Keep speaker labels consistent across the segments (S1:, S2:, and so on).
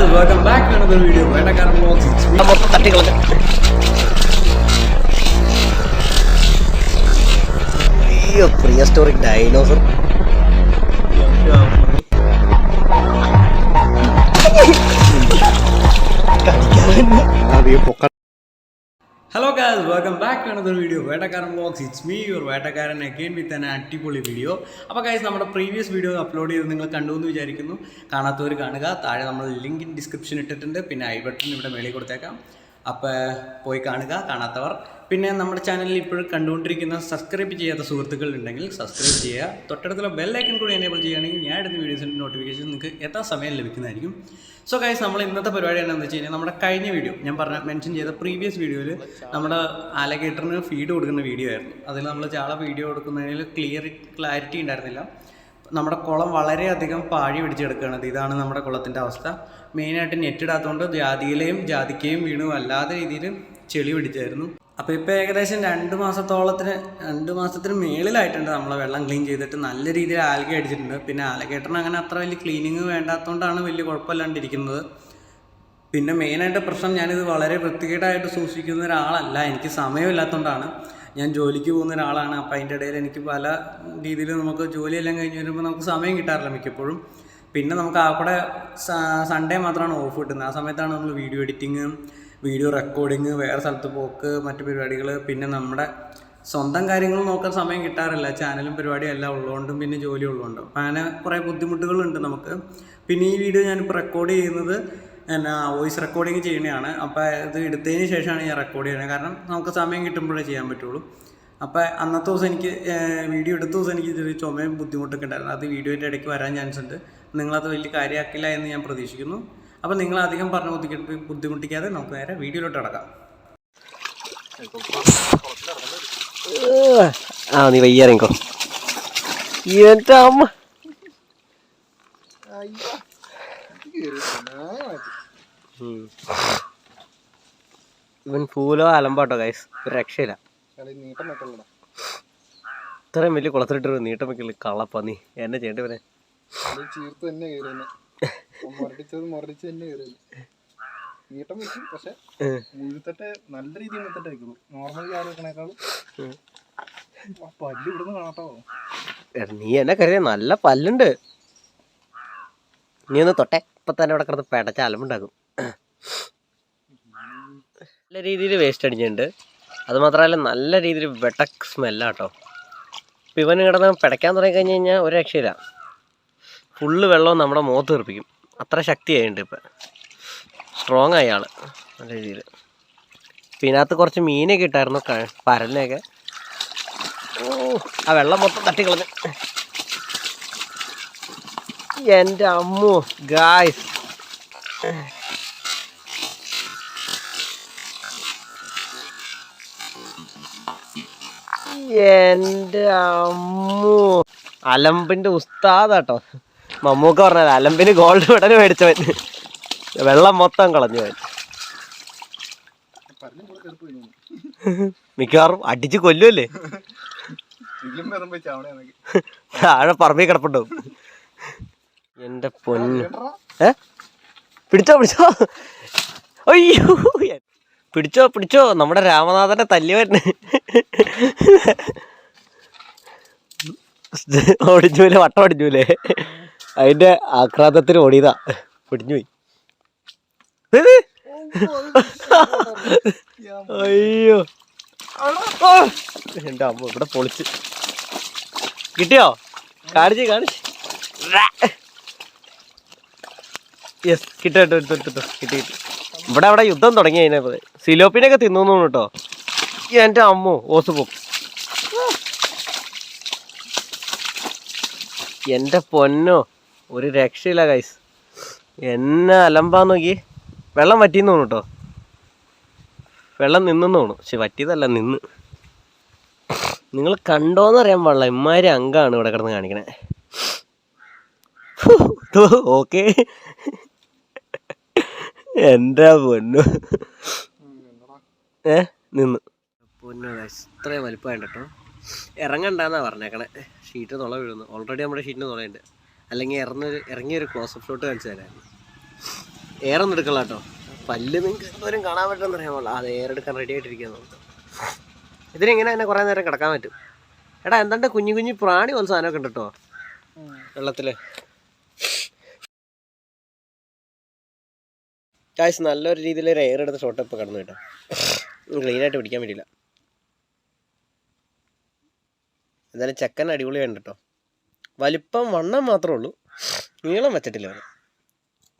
S1: guys, welcome back to another video. Vetakaran Vlogs. It's me.
S2: Prehistoric dinosaur.
S1: Hello guys, welcome back to another video. Vetakaran Vlogs. It's me, your Vetakaran again with an അടിപൊളി video. അപ്പോൾ guys, നമ്മുടെ previous video upload ചെയ്ത് നിങ്ങൾ കണ്ടു എന്ന് വിചാരിക്കുന്നു. കാണാത്തവർ കാണുക. താഴെ നമ്മൾ ലിങ്ക് ഡിസ്ക്രിപ്ഷൻ ഇട്ടിട്ടുണ്ട്. പിന്നെ ഐ ബട്ടൺ ഇവിടെ മേളിൽ കൊടുത്തേക്കാം. അപ്പോൾ പോയി കാണുക കാണാത്തവർ. പിന്നെ നമ്മുടെ ചാനലിൽ ഇപ്പോഴും കണ്ടുകൊണ്ടിരിക്കുന്ന സബ്സ്ക്രൈബ് ചെയ്യാത്ത സുഹൃത്തുക്കൾ ഉണ്ടെങ്കിൽ സബ്സ്ക്രൈബ് ചെയ്യുക. തൊട്ടടുത്തുള്ള ബെല്ലൈക്കൺ കൂടി എനേബിൾ ചെയ്യുകയാണെങ്കിൽ ഞാൻ എടുത്ത വീഡിയോസിൻ്റെ നോട്ടിഫിക്കേഷൻ നിങ്ങൾക്ക് എത്ര സമയം ലഭിക്കുന്നതായിരിക്കും. സോ ഗൈസ്, നമ്മൾ ഇന്നത്തെ പരിപാടി എന്താണെന്ന് വെച്ച് കഴിഞ്ഞാൽ നമ്മുടെ കഴിഞ്ഞ വീഡിയോ ഞാൻ മെൻഷൻ ചെയ്ത പ്രീവിയസ് വീഡിയോയിൽ നമ്മുടെ ആലഗേറ്ററിന് ഫീഡ് കൊടുക്കുന്ന വീഡിയോ ആയിരുന്നു. അതിൽ നമ്മൾ ചാള വീഡിയോ കൊടുക്കുന്നതിൽ ക്ലാരിറ്റി ഉണ്ടായിരുന്നില്ല. നമ്മുടെ കുളം വളരെയധികം പാഴി പിടിച്ചെടുക്കുകയാണ്. ഇതാണ് നമ്മുടെ കുളത്തിൻ്റെ അവസ്ഥ. മെയിനായിട്ട് നെറ്റ് ഇടാത്തതുകൊണ്ട് ജാതിക്കയും വീണു വല്ലാത്ത രീതിയിൽ ചെളി പിടിച്ചായിരുന്നു. അപ്പോൾ ഇപ്പോൾ ഏകദേശം 2 മാസത്തിന് മേളിലായിട്ടുണ്ട് നമ്മളെ വെള്ളം ക്ലീൻ ചെയ്തിട്ട് നല്ല രീതിയിൽ ആൽഗ അടിച്ചിട്ടുണ്ട്. പിന്നെ ആലഗേറ്ററിന് അങ്ങനെ അത്ര വലിയ ക്ലീനിങ് വേണ്ടാത്തതുകൊണ്ടാണ് വലിയ കുഴപ്പമില്ലാണ്ടിരിക്കുന്നത്. പിന്നെ മെയിനായിട്ട് പ്രശ്നം, ഞാനിത് വളരെ വൃത്തികേടായിട്ട് സൂക്ഷിക്കുന്ന ഒരാളല്ല. എനിക്ക് സമയമില്ലാത്തതുകൊണ്ടാണ്. ഞാൻ ജോലിക്ക് പോകുന്ന ഒരാളാണ്. അപ്പോൾ അതിൻ്റെ ഇടയിൽ എനിക്ക് പല രീതിയിൽ നമുക്ക് ജോലിയെല്ലാം കഴിഞ്ഞ് വരുമ്പോൾ നമുക്ക് സമയം കിട്ടാറില്ല മിക്കപ്പോഴും. പിന്നെ നമുക്ക് ആ കൂടെ സൺഡേ മാത്രമാണ് ഓഫ് കിട്ടുന്നത്. ആ സമയത്താണ് നമ്മൾ വീഡിയോ എഡിറ്റിങ്, വീഡിയോ റെക്കോർഡിങ്, വേറെ സ്ഥലത്ത് പോക്ക്, മറ്റു പരിപാടികൾ, പിന്നെ നമ്മുടെ സ്വന്തം കാര്യങ്ങൾ നോക്കാൻ സമയം കിട്ടാറില്ല. ചാനലും പരിപാടിയും എല്ലാം ഉള്ളതുകൊണ്ടും പിന്നെ ജോലി ഉള്ളതുകൊണ്ടും അപ്പം അങ്ങനെ കുറേ ബുദ്ധിമുട്ടുകളുണ്ട് നമുക്ക്. പിന്നെ ഈ വീഡിയോ ഞാനിപ്പോൾ റെക്കോർഡ് ചെയ്യുന്നത് വോയിസ് റെക്കോർഡിങ് ചെയ്യുന്നതാണ്. അപ്പോൾ ഇത് എടുത്തതിന് ശേഷമാണ് ഞാൻ റെക്കോർഡ് ചെയ്യുന്നത്. കാരണം നമുക്ക് സമയം കിട്ടുമ്പോഴേ ചെയ്യാൻ പറ്റുള്ളൂ. അപ്പോൾ അന്നത്തെ ദിവസം എനിക്ക് വീഡിയോ എടുത്ത ദിവസം എനിക്ക് ഇതൊരു ചുമയും ബുദ്ധിമുട്ടൊക്കെ ഉണ്ടായിരുന്നു. അത് വീഡിയോൻ്റെ ഇടയ്ക്ക് വരാൻ ചാൻസ് ഉണ്ട്. നിങ്ങളത് വലിയ കാര്യമാക്കില്ല എന്ന് ഞാൻ പ്രതീക്ഷിക്കുന്നു. അപ്പോൾ നിങ്ങൾ അധികം പറഞ്ഞ് ബുദ്ധിമുട്ടിക്കാതെ നമുക്ക് നേരെ വീഡിയോയിലോട്ട് കിടക്കാം.
S2: നീ വയ്യാറിക്കോ. അമ്മ ഇവൻ പൂലോ അലമ്പാട്ടോ ഗൈസ്, ഒരു രക്ഷയില്ല. ഇത്രയും വലിയ കുളത്തിലിട്ടൊരു നീട്ടം വെക്കല് കള്ളപ്പന്നി. എന്നെ ചെയ്യേണ്ടവനെ
S3: നല്ല രീതിയിൽ
S2: നീ എന്നെ കരുതിയ നല്ല പല്ലുണ്ട്. നീ ഒന്ന് തൊട്ടെ, ഇപ്പൊ തന്നെ ഇവിടെ കിടന്ന് പെടച്ച അലമ്പുണ്ടാക്കും. നല്ല രീതിയിൽ വേസ്റ്റ് അടിച്ചിട്ടുണ്ട്. അത് മാത്രമല്ല നല്ല രീതിയിൽ വെട്ടക്ക് സ്മെല്ലാട്ടോ. ഇപ്പം ഇവന് കിടന്ന് പിടയ്ക്കാൻ തുടങ്ങി കഴിഞ്ഞ് കഴിഞ്ഞാൽ ഒരു രക്ഷയില്ല. ഫുള്ള് വെള്ളവും നമ്മുടെ മുഖത്ത് തെറിപ്പിക്കും. അത്ര ശക്തിയായിട്ടുണ്ട് ഇപ്പം. സ്ട്രോങ് ആയി ആള് നല്ല രീതിയിൽ. പിന്നെ ഇതിനകത്ത് കുറച്ച് മീനൊക്കെ ഇട്ടായിരുന്നു, പരലിനെയൊക്കെ. ആ വെള്ളം മൊത്തം തട്ടിക്കളഞ്ഞു. എൻ്റെ അമ്മോ ഗായ്സ്, എൻ്റെ അമ്മോ, അലമ്പിൻ്റെ ഉസ്താദാട്ടോ. മമ്മൂക്ക പറഞ്ഞത് അലമ്പിന് ഗോൾഡ് മെഡൽ മേടിച്ചവൻ. വെള്ളം മൊത്തം കളഞ്ഞു അവൻ. മിക്കവാറും അടിച്ച് കൊല്ലുമല്ലേ. താഴെ പറമ്പിൽ കിടപ്പുണ്ടാവും. എൻ്റെ പൊന്നു. പിടിച്ചോ അയ്യോ, പിടിച്ചോ നമ്മുടെ രാമനാഥന്റെ തല്ലിവൻ ഓടിച്ചൂലേ, വട്ടം ഓടിച്ചൂലേ. അതിന്റെ ആക്രാന്തത്തിന് ഓടിയതാ, പിടിഞ്ഞുപോയി. അയ്യോ എൻ്റെ അമ്മ, ഇവിടെ പൊളിച്ച്. കിട്ടിയോ? കാണിച്ച് യെസ്, കിട്ടി. ഇവിടെ യുദ്ധം തുടങ്ങി. അതിനെ സിലോപ്പിനൊക്കെ തിന്നു കേട്ടോ. എൻ്റെ അമ്മോ, ഓസ് പോക്കും. എൻ്റെ പൊന്നോ, ഒരു രക്ഷയില്ല ഗൈസ്. എന്നെ അലമ്പാന്ന് നോക്കി. വെള്ളം വറ്റിന്ന് തോന്നു കേട്ടോ. വെള്ളം നിന്നെന്ന് തോന്നു. പക്ഷെ വറ്റിയതല്ല, നിന്ന്. നിങ്ങൾ കണ്ടോന്ന് അറിയാൻ പാടില്ല. ഇമ്മാതിരി അംഗമാണ് ഇവിടെ കിടന്ന് കാണിക്കണേ. ഓക്കെ, എൻ്റെ പൊന്നു. നിന്ന് പൊന്നു ഗൈസ്, ഇത്രയും വലിപ്പമായിട്ട് കേട്ടോ. ഇറങ്ങണ്ടെന്നാ പറഞ്ഞേക്കണേ. ഷീറ്റ് തുള വീഴുന്നു. ഓൾറെഡി നമ്മുടെ ഷീറ്റിന് തുളയുണ്ട്. അല്ലെങ്കിൽ ഇറങ്ങിയൊരു ക്ലോസപ്പ് ഷോട്ട് കാണിച്ചു തരായിരുന്നു. എയറൊന്നും എടുക്കല കേട്ടോ. പല്ല് നിങ്ങൾക്ക് എന്തോരം കാണാൻ പറ്റുമെന്ന് അറിയാമല്ലോ. അത് എയർ എടുക്കാൻ റെഡി ആയിട്ടിരിക്കുന്നു. ഇതിനിങ്ങനെ തന്നെ കുറേ നേരം കിടക്കാൻ പറ്റും. എടാ എന്താണ്ട് കുഞ്ഞു കുഞ്ഞു പ്രാണി പോലെ സാധനമൊക്കെ ഉണ്ട് കേട്ടോ വെള്ളത്തിൽ. കാശ് നല്ലൊരു രീതിയിൽ ഒരു എയർ എടുത്ത ഷോട്ട് ഇപ്പോൾ കിടന്നു കേട്ടോ. ക്ലീനായിട്ട് പിടിക്കാൻ പറ്റില്ല. എന്തായാലും ചെക്കൻ അടിപൊളിയാണ് കേട്ടോ. വലിപ്പം വണ്ണം മാത്രമേ ഉള്ളൂ, നീളം വെച്ചിട്ടില്ല അവന്.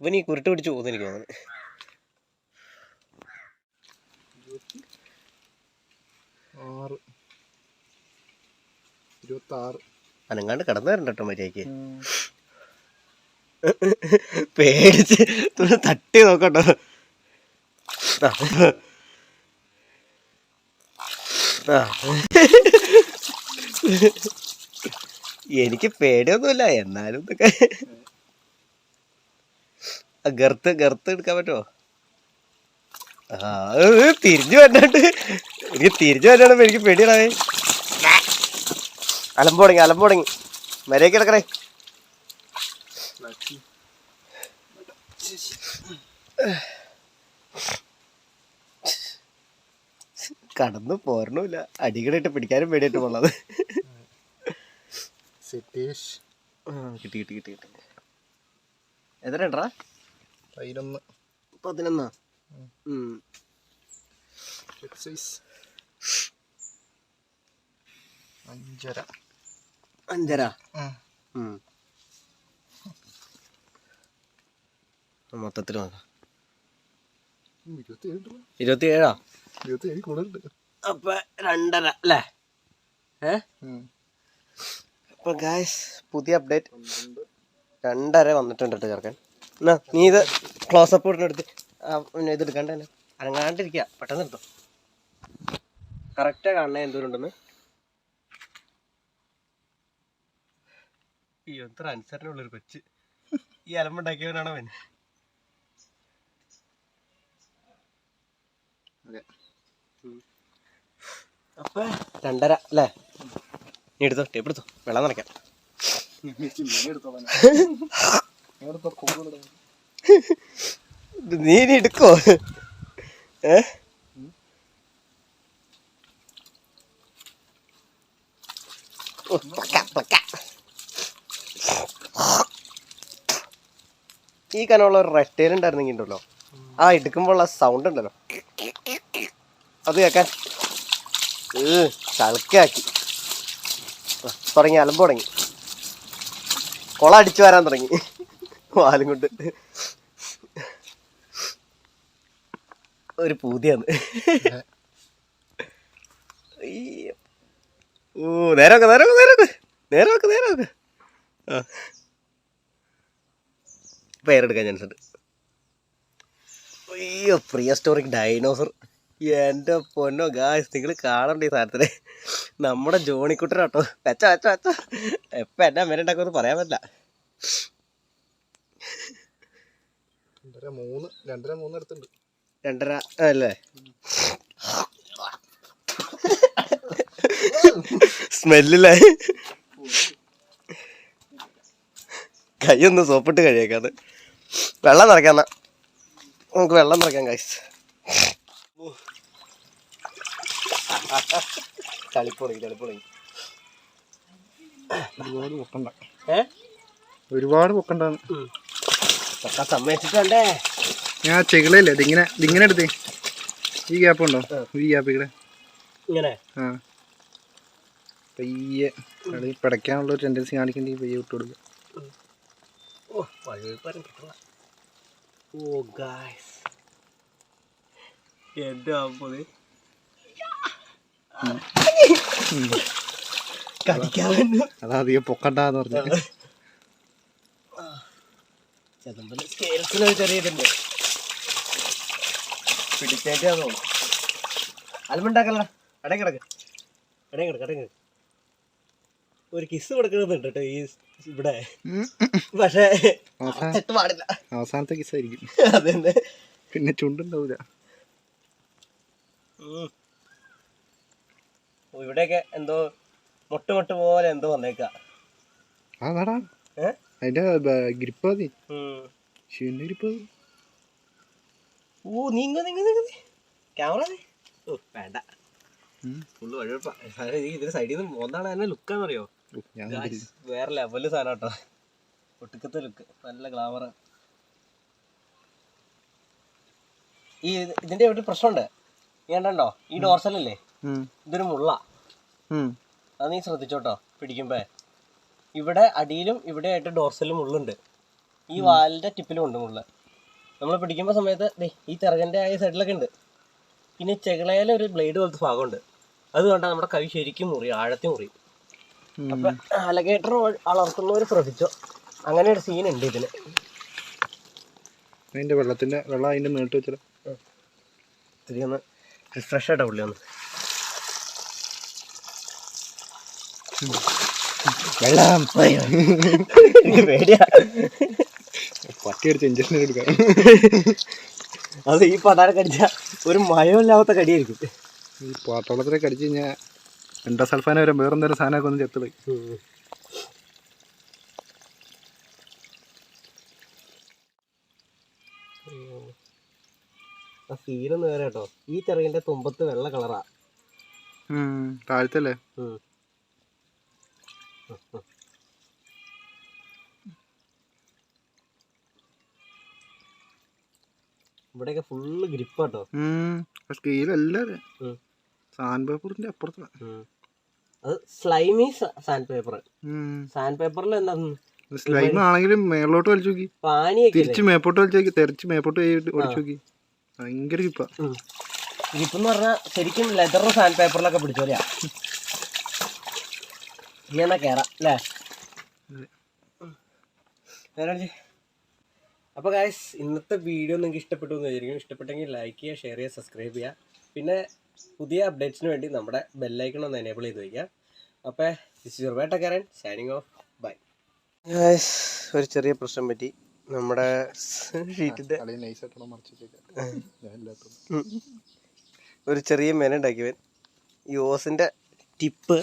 S2: ഇവൻ ഈ കുരുട്ട് പിടിച്ച് പോകുന്നു എനിക്ക് തോന്നുന്നു. അനങ്ങാണ്ട് കിടന്നു തരണ്ട കേട്ടോ മര്യാദയ്ക്ക്. പേടിച്ച് തട്ടി നോക്കട്ടോ. എനിക്ക് പേടിയൊന്നുമില്ല, എന്നാലും ഇതൊക്കെ ഗർത്ത് എടുക്കാൻ പറ്റുമോ? തിരിഞ്ഞു വന്നാണ്ട് എനിക്ക് പേടിയാണേ. അലമ്പ് തുടങ്ങി മര്യാദയ്ക്ക് കിടക്കണേ. കടന്നു പോരണമില്ല, അടികളിട്ട് പിടിക്കാനും പേടിയായിട്ട് പോണത്. കിട്ടി എത്രണ്ടാ? 11. അഞ്ചര. മൊത്തത്തിൽ നോക്കാം 27. അപ്പൊ 2.5 അല്ലേ? അപ്പൊ ഗായ്സ് പുതിയ അപ്ഡേറ്റ് 2.5 വന്നിട്ടുണ്ട് ചേർക്കാൻ. എന്നാ നീ ഇത് ക്ലോസപ്പ് എടുത്ത് ഇത് എടുക്കണ്ട തന്നെ അനങ്ങാണ്ടിരിക്കുക. പെട്ടെന്ന് എടുത്തോ. കറക്റ്റാ കാണണേ എന്തോരം ഉണ്ടെന്ന്. ഈ എത്ര അനുസരണുള്ളൊരു കൊച്ച്. ഈ അലമ്പുണ്ടാക്കിയവനാണോ അവൻ? അപ്പൊ 2.5 അല്ലേ? നീ എടുത്തോ, ടേപ്പ് എടുത്തോ, വെള്ളം നിറയ്ക്കാം. നീ എടുക്കോ? ഈ കനമുള്ള ഒരു റെസ്റ്റേൽ ഉണ്ടായിരുന്നെങ്കിൽ ഉണ്ടല്ലോ, ആ എടുക്കുമ്പോഴുള്ള സൗണ്ട് ഉണ്ടല്ലോ, അത് കേൾക്കാൻ ചളുക്കാക്കി തുടങ്ങി. അലമ്പ് തുടങ്ങി, കൊള അടിച്ചു വരാൻ തുടങ്ങി വാലും കൊണ്ട്. ഒരു പൂതിയാന്ന്. നേരെ വെക്ക്. പേരെടുക്കാൻ ചാൻസ് ഉണ്ട്. അയ്യോ, പ്രിയ ഹിസ്റ്റോറിക് ഡൈനോസർ. എൻ്റെ പൊന്നോ ഗായ്സ്, നിങ്ങൾ കാണണ്ട ഈ സാധനത്തിന്. നമ്മുടെ ജോണിക്കുട്ടനാട്ടോ. വെച്ചോ എപ്പം എന്നാ അമ്മേനെ ഉണ്ടാക്കുമെന്ന് പറയാൻ പറ്റില്ല.
S3: 2.5 എടുത്തുണ്ട്.
S2: 2.5 അല്ലേ? സ്മെല്ലേ. കൈയൊന്ന് സോപ്പിട്ട് കഴിയേക്കാന്ന്. വെള്ളം നിറയ്ക്കാം. നമുക്ക് വെള്ളം നിറയ്ക്കാം ഗൈസ്. ചളിപ്പൊളി
S3: ഒരുപാട് പൊക്കണ്ടാന്ന്
S2: സമ്മതിച്ചിട്ടുണ്ടേ.
S3: ഞാൻ ചെകിളല്ലേ ഇതിങ്ങനെ എടുത്തേ. ഈ ഗ്യാപ്പ് ഉണ്ടോ? ഈ ഗ്യാപ്പ്
S2: ഇങ്ങനെ
S3: പയ്യെ കളി പിടയ്ക്കാനുള്ള ഒരു ടെൻഡൻസി കാണിക്കണ്ടെങ്കിൽ പയ്യെ വിട്ടു കൊടുക്കുക. അതാ അധികം പൊക്കണ്ടെന്ന് പറഞ്ഞു.
S2: ചെറിയതുണ്ട് പിടിച്ചേറ്റാ തോന്നുന്നു. അലമ്പുണ്ടാക്കല്ല. അടങ്ങിടക്ക് ഒരു കിസ് കൊടുക്കണമെന്നുണ്ട് കേട്ടോ ഈ ഇവിടെ. പക്ഷേ പാടില്ല.
S3: അവസാനത്തെ കിസ്സായിരിക്കും.
S2: അതെന്നെ.
S3: പിന്നെ ചുണ്ടുണ്ടാവൂല.
S2: ഇവിടെയൊക്കെ എന്തോ മുട്ട് പോലെ എന്തോ വന്നേക്കാ.
S3: അതിന്റെ ഗ്രിപ്പ് മതി. ഗ്രിപ്പ്
S2: ഓ നീങ്ങ ക്യാമറ ഓ വേണ്ട ഫുള്ള് വഴുവഴുപ്പാ. ഇതിന് സൈഡിൽ നിന്ന് മോന്താണ് തന്നെ ലുക്കാന്നറിയോ, വേറെ ലെവല് സാധനം കേട്ടോ. ഒട്ടുക്കത്തെ ലുക്ക്, നല്ല ഗ്ലാമറാ. ഈ ഇതിന്റെ ഒരു പ്രശ്നമുണ്ട്, കണ്ടോ ഈ ഡോർസലല്ലേ, ഇതൊരു മുള്ള. അത് നീ ശ്രദ്ധിച്ചോട്ടോ പിടിക്കുമ്പോ. ഇവിടെ അടിയിലും ഇവിടെ ആയിട്ട് ഡോർസലും മുള്ളുണ്ട്, ഈ വാലിന്റെ ടിപ്പിലും ഉണ്ട് മുള്ള. നമ്മൾ പിടിക്കുമ്പോ സമയത്ത് ഈ ചിറകന്റെ ആ സൈഡിലൊക്കെ ഉണ്ട്. പിന്നെ ചെകളയിലെ ഒരു ബ്ലേഡ് പോലത്തെ ഭാഗമുണ്ട്, അത് കണ്ടാൽ നമ്മുടെ കൈ ശരിക്കും മുറിയും, ആഴത്തി മുറിയും. അപ്പൊ അലഗേറ്റർ വളർത്തുന്നവർ ശ്രദ്ധിച്ചോ, അങ്ങനെ ഒരു സീൻ ഉണ്ട് ഇതിന്.
S3: അതിന്റെ വെള്ളം അതിന്റെ മേളിട്ട് വെച്ചാൽ
S2: ഇത്തിരി ഒന്ന് റിഫ്രഷ് ആയിട്ടാ പുള്ളി ഒന്ന്.
S3: വെള്ളം
S2: പേടിയാ,
S3: പട്ടി അടിച്ച് ഇഞ്ചക്ഷൻ എടുക്കാം.
S2: അത് ഈ പടാരെ കടിച്ച ഒരു മയമില്ലാത്ത കടിയായിരിക്കും.
S3: ഈ പാട്ടവളത്തിനെ കടിച്ചു കഴിഞ്ഞാൽ എൻഡോസൾഫാൻ വരെ വേറെന്തെങ്കിലും സാധനമൊക്കെ ഒന്ന് ചെത്തുപോയി.
S2: ആ ഫീലൊന്ന് വേറെ കേട്ടോ. ഈ ചെറിയന്റെ തുമ്പത്ത് വെള്ള കളറാ,
S3: താഴത്തല്ലേ.
S2: ഇവിടെയൊക്കെ ഫുള്ള് ഗ്രിപ്പാട്ടോ.
S3: സ്കെയിലല്ലാതെ സാൻഡ് പേപ്പറിന്റെ അപ്പുറത്ത്
S2: അത് സ്ലൈമി സാൻഡ് പേപ്പർ. സാൻഡ് പേപ്പറിൽ എന്താ
S3: സ്ലൈം ആണെങ്കിലും മേളോട്ട് വലിച്ചു നോക്കി,
S2: പാനിയൊക്കെ
S3: തിരിച്ച് മേപ്പോട്ട് വലിച്ചു നോക്കി, തെറിച്ച് മേപ്പോട്ട് ഒടിച്ചു നോക്കി. ഭയങ്കര ഗ്രിപ്പാ.
S2: ഗ്രിപ്പെന്ന് പറഞ്ഞാൽ ശരിക്കും ലെതർ സാൻഡ് പേപ്പറിലൊക്കെ പിടിച്ചോലെയാ. ഇങ്ങനെ കേറാം അല്ലേ. അപ്പോൾ ഗായ്സ്, ഇന്നത്തെ വീഡിയോ നിങ്ങൾക്ക് ഇഷ്ടപ്പെട്ടു എന്ന് വിചാരിക്കും. ഇഷ്ടപ്പെട്ടെങ്കിൽ ലൈക്ക് ചെയ്യുക, ഷെയർ ചെയ്യുക, സബ്സ്ക്രൈബ് ചെയ്യുക. പിന്നെ പുതിയ അപ്ഡേറ്റ്സിന് വേണ്ടി നമ്മുടെ ബെല്ലൈക്കൺ ഒന്ന് എനേബിൾ ചെയ്ത് വയ്ക്കുക. അപ്പോൾ ദിസ് യുവർ വേട്ടക്കാരൻ സൈനിങ് ഓഫ്, ബൈ. ഗായ്സ്, ഒരു ചെറിയ പ്രശ്നം പറ്റി. നമ്മുടെ ഷീറ്റിൻ്റെ ഒരു ചെറിയ മെനുണ്ടാക്കിയവൻ ഈ ഓസിൻ്റെ ടിപ്പ്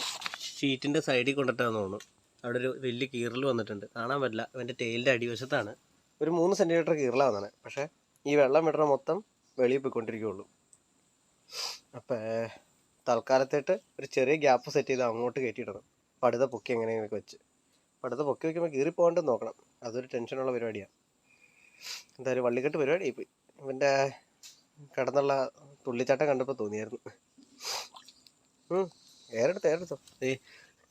S2: ഷീറ്റിൻ്റെ സൈഡിൽ കൊണ്ടിട്ടാന്ന് തോന്നുന്നു. അവിടെ ഒരു വലിയ കീറൽ വന്നിട്ടുണ്ട്, കാണാൻ പറ്റില്ല. അവൻ്റെ ടെയിലിൻ്റെ അടിവശത്താണ് ഒരു 3 സെൻറ്റിമീറ്റർ കീറല വന്നാണ്. പക്ഷേ ഈ വെള്ളം വിടണ മൊത്തം വെളിയിൽ പോയിക്കൊണ്ടിരിക്കുകയുള്ളൂ. അപ്പോൾ തൽക്കാലത്തായിട്ട് ഒരു ചെറിയ ഗ്യാപ്പ് സെറ്റ് ചെയ്ത് അങ്ങോട്ട് കയറ്റിയിടണം. പടുത പൊക്കി എങ്ങനെയെങ്കിലും വെച്ച്, പടുത പൊക്കി വയ്ക്കുമ്പോൾ കീറിപ്പോകണ്ടെന്ന് നോക്കണം. അതൊരു ടെൻഷനുള്ള പരിപാടിയാണ്. എന്തായാലും വള്ളിക്കെട്ട് പരിപാടിയായിപ്പോയി. ഇവൻ്റെ കിടന്നുള്ള തുള്ളിച്ചാട്ടം കണ്ടപ്പോൾ തോന്നിയായിരുന്നു. ഏറെടുത്തോ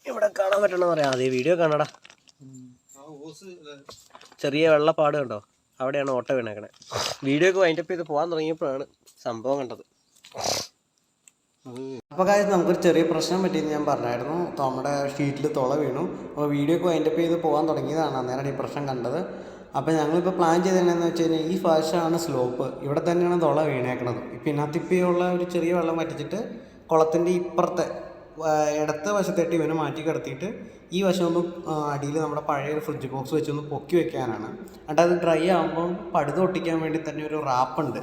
S2: ഇവിടെ കാണാൻ പറ്റണമെന്ന് പറയാം. അതേ വീഡിയോ കാണാടാ. ചെറിയ വെള്ളപ്പാട് കണ്ടോ, അവിടെയാണ് ഓട്ട വീണേക്കണേ. വീഡിയോ ഒക്കെ വൈൻഡപ്പ് ചെയ്ത് പോകാൻ തുടങ്ങിയപ്പോഴാണ് സംഭവം കണ്ടത്. അപ്പോൾ കാര്യം നമുക്കൊരു ചെറിയ പ്രശ്നം പറ്റിയെന്ന് ഞാൻ പറഞ്ഞായിരുന്നു. നമ്മുടെ ഷീറ്റിൽ തുള വീണു. അപ്പോൾ വീഡിയോ ഒക്കെ വൈൻഡപ്പ് ചെയ്ത് പോകാൻ തുടങ്ങിയതാണ്, അന്നേരമാണ് ഈ പ്രശ്നം കണ്ടത്. അപ്പോൾ ഞങ്ങളിപ്പോൾ പ്ലാൻ ചെയ്തതെന്നു വെച്ച് കഴിഞ്ഞാൽ ഈ ഭാഗമാണ് സ്ലോപ്പ്, ഇവിടെ തന്നെയാണ് തുള വീണേക്കണത്. പിന്നത്തിപ്പിയുള്ള ഒരു ചെറിയ വെള്ളം വറ്റിച്ചിട്ട് കുളത്തിൻ്റെ ഇപ്പുറത്തെ ഇടത്തെ വശത്തായിട്ട് ഇവനെ മാറ്റി കിടത്തിയിട്ട് ഈ വശം ഒന്ന് അടിയിൽ നമ്മുടെ പഴയൊരു ഫ്രിഡ്ജ് ബോക്സ് വെച്ചൊന്ന് പൊക്കി വെക്കാനാണ്. എന്നിട്ട് അത് ഡ്രൈ ആകുമ്പോൾ പടുത ഒട്ടിക്കാൻ വേണ്ടി തന്നെ ഒരു റാപ്പുണ്ട്,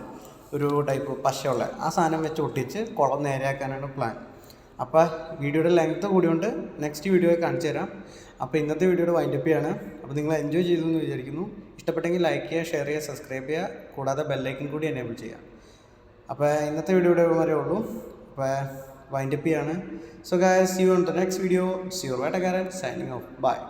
S2: ഒരു ടൈപ്പ് പശയുള്ള ആ സാധനം വെച്ച് ഒട്ടിച്ച് കുളം നേരെയാക്കാനാണ് പ്ലാൻ. അപ്പോൾ വീഡിയോയുടെ ലെങ്ത്ത് കൂടിയുണ്ട്, നെക്സ്റ്റ് വീഡിയോ കാണിച്ചു തരാം. അപ്പോൾ ഇന്നത്തെ വീഡിയോയുടെ വൈൻഡപ്പ് ചെയ്യാണ്. അപ്പോൾ നിങ്ങൾ എൻജോയ് ചെയ്തു എന്ന് വിചാരിക്കുന്നു. ഇഷ്ടപ്പെട്ടെങ്കിൽ ലൈക്ക് ചെയ്യുക, ഷെയർ ചെയ്യുക, സബ്സ്ക്രൈബ് ചെയ്യുക, കൂടാതെ ബെല്ലൈക്കൻ കൂടി എനേബിൾ ചെയ്യുക. അപ്പോൾ ഇന്നത്തെ വീഡിയോയുടെ വരെ ഉള്ളൂ. അപ്പോൾ വൈൻഡപ്പ് ചെയ്യാണ്. So guys, see you on the next video. See you വേട്ടക്കാരൻ signing off. Bye.